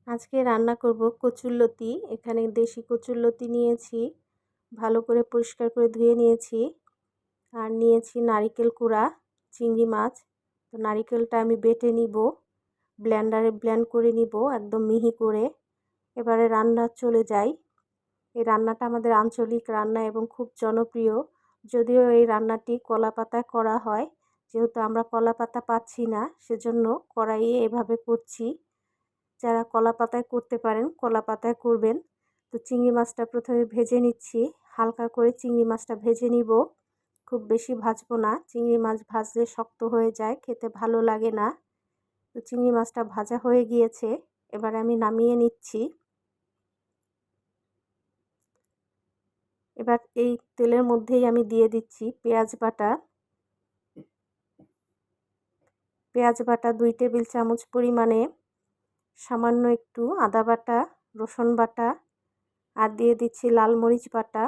আজকে রান্না করব কচুরলতি। এখানে দেশি কচুরলতি নিয়েছি, ভালো করে পরিষ্কার করে ধুয়ে নিয়েছি। আর নিয়েছি নারিকেল কুড়া, চিংড়ি মাছ। তো নারিকেলটা আমি বেটে নিব, ব্লেন্ডারে ব্লেন্ড করে নিব একদম মিহি করে। এবারে রান্না চলে যাই। এই রান্নাটা আমাদের আঞ্চলিক রান্না এবং খুব জনপ্রিয়। যদিও এই রান্নাটি কলাপাতায় করা হয়, যেহেতু আমরা কলাপাতা পাচ্ছি না সেজন্য কড়াইয়ে এভাবে করছি। যারা কলাপাতায় করতে পারেন কলাপাতায় করবেন। তো চিংড়ি মাছটা প্রথমে ভেজে নিচ্ছি, হালকা করে চিংড়ি মাছটা ভেজে নিব, খুব বেশি ভাজবো না। চিংড়ি মাছ ভাজলে শক্ত হয়ে যায়, খেতে ভালো লাগে না। তো চিংড়ি মাছটা ভাজা হয়ে গিয়েছে, এবার আমি নামিয়ে নিচ্ছি। এবার এই তেলের মধ্যেই আমি দিয়ে দিচ্ছি পেঁয়াজ বাটা। পেঁয়াজ বাটা 2 টেবিল চামচ পরিমাণে, সামান্য একটু আদা বাটা, রসুন বাটা, আর দিয়ে দিচ্ছি লাল মরিচ বাটা।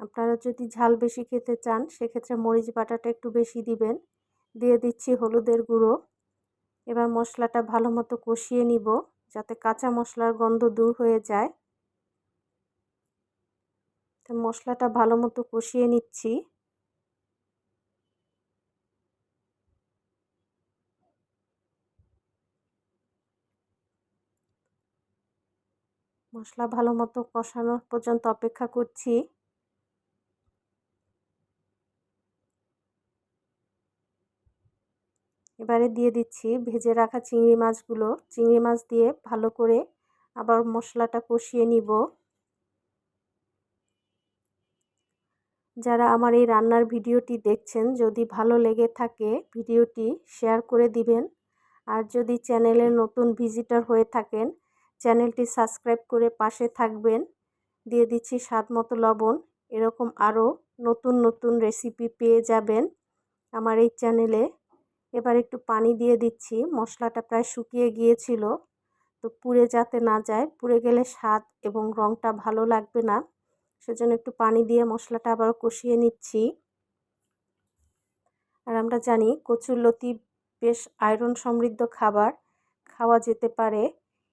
আপনারা যদি ঝাল বেশি খেতে চান সেক্ষেত্রে মরিচ বাটাটা একটু বেশি দিবেন। দিয়ে দিচ্ছি হলুদের গুঁড়ো। এবার মশলাটা ভালো মতো কষিয়ে নিব, যাতে কাঁচা মশলার গন্ধ দূর হয়ে যায়। তো মশলাটা ভালো মতো কষিয়ে নিচ্ছি। মশলা ভালো মতো কষানো পর্যন্ত অপেক্ষা করছি। এবারে দিয়ে দিচ্ছি ভেজে রাখা চিংড়ি মাছগুলো। চিংড়ি মাছ দিয়ে ভালো করে আবার মশলাটা কষিয়ে নিব। যারা আমার এই রান্নার ভিডিওটি দেখছেন, যদি ভালো লেগে থাকে ভিডিওটি শেয়ার করে দিবেন। আর যদি চ্যানেলের নতুন ভিজিটর হয়ে থাকেন, চ্যানেলটি সাবস্ক্রাইব করে পাশে থাকবেন। দিয়ে দিচ্ছি স্বাদমতো লবণ। এরকম আরও নতুন নতুন রেসিপি পেয়ে যাবেন আমার এই চ্যানেলে। এবার একটু পানি দিয়ে দিচ্ছি, মশলাটা প্রায় শুকিয়ে গিয়েছিল। তো পুড়ে যাতে না যায়, পুড়ে গেলে স্বাদ এবং রঙটা ভালো লাগবে না, সেজন্য একটু পানি দিয়ে মশলাটা আবার কষিয়ে নিচ্ছি। আর আমরা জানি কচুরলতি বেশ আয়রন সমৃদ্ধ খাবার, খাওয়া যেতে পারে।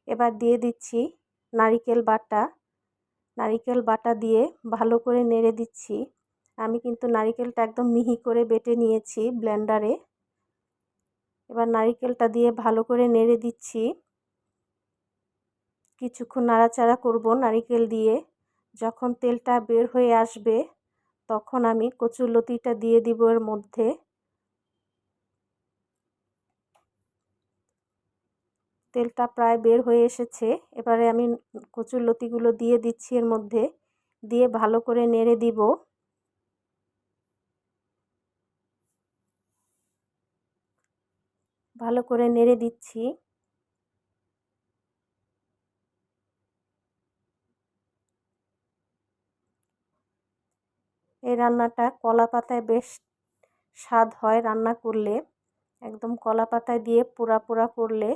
এবার দিয়ে দিচ্ছি নারিকেল বাটা। নারিকেল বাটা দিয়ে ভালো করে নেড়ে দিচ্ছি। আমি কিন্তু নারিকেলটা একদম মিহি করে বেটে নিয়েছি ব্লেন্ডারে। এবার নারিকেলটা দিয়ে ভালো করে নেড়ে দিচ্ছি। কিছুক্ষণ নাড়াচাড়া করব নারিকেল দিয়ে। যখন তেলটা বের হয়ে আসবে তখন আমি কচুরলতিটা দিয়ে দিব এর মধ্যে। তেলটা প্রায় বের হয়ে এসেছে, এবারে আমি কচুরলতিগুলো দিয়ে দিচ্ছি এর মধ্যে, দিয়ে ভালো করে নেড়ে দিব। ভালো করে নেড়ে দিচ্ছি। এই রান্নাটা কলা পাতায় বেশ স্বাদ হয় রান্না করলে, একদম কলা পাতায় দিয়ে পোড়া পোড়া করলে।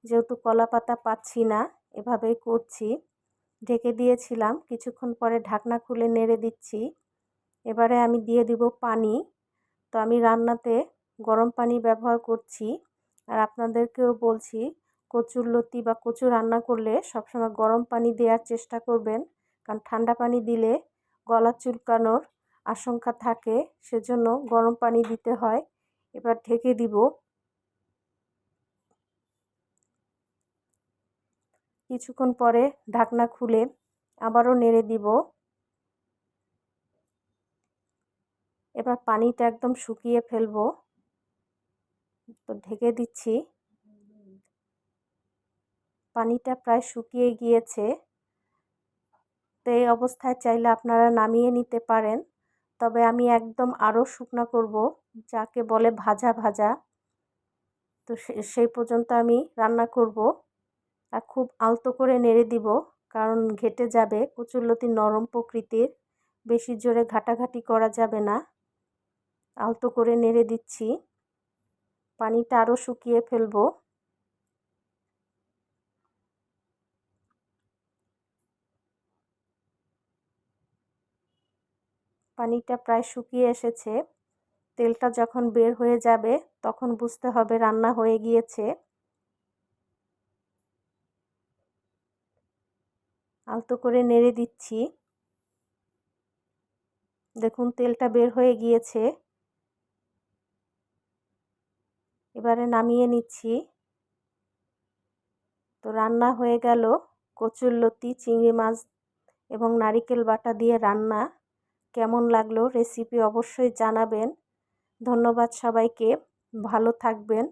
যেহেতু কলা পাতা পাচ্ছি না, এভাবেই করছি। ঢেকে দিয়েছিলাম, কিছুক্ষণ পরে ঢাকনা খুলে নেড়ে দিচ্ছি। এবারে আমি দিয়ে দিব পানি। তো আমি রান্নাতে গরম পানি ব্যবহার করছি। আর আপনাদেরকেও বলছি, কচুরলতি বা কচু রান্না করলে সবসময় গরম পানি দেওয়ার চেষ্টা করবেন, কারণ ঠান্ডা পানি দিলে গলা চুলকানোর আশঙ্কা থাকে, সেজন্য গরম পানি দিতে হয়। এবার ঢেকে দিব। কিছুক্ষণ পরে ঢাকনা খুলে আবারও নেড়ে দিব। এবার পানিটা একদম শুকিয়ে ফেলবো। তো ঢেকে দিচ্ছি। পানিটা প্রায় শুকিয়ে গিয়েছে। তো এই অবস্থায় চাইলে আপনারা নামিয়ে নিতে পারেন, তবে আমি একদম আরও শুকনা করব, যাকে বলে ভাজা ভাজা। তো সেই পর্যন্ত আমি রান্না করব। আর খুব আলতো করে নেড়ে দিব, কারণ ঘেটে যাবে। কচুরলতি নরম প্রকৃতির, বেশি জোরে ঘাটাঘাটি করা যাবে না। আলতো করে নেড়ে দিচ্ছি। পানিটা আরও শুকিয়ে ফেলবো। পানিটা প্রায় শুকিয়ে এসেছে। তেলটা যখন বের হয়ে যাবে তখন বুঝতে হবে রান্না হয়ে গিয়েছে। আলতো করে নেড়ে দিচ্ছি। দেখুন তেলটা বের হয়ে গিয়েছে। এবারে নামিয়ে নিচ্ছি। তো রান্না হয়ে গেল কচুরলতি, চিংড়ি মাছ এবং নারিকেল বাটা দিয়ে রান্না। কেমন লাগলো রেসিপি অবশ্যই জানাবেন। ধন্যবাদ সবাইকে। ভালো থাকবেন।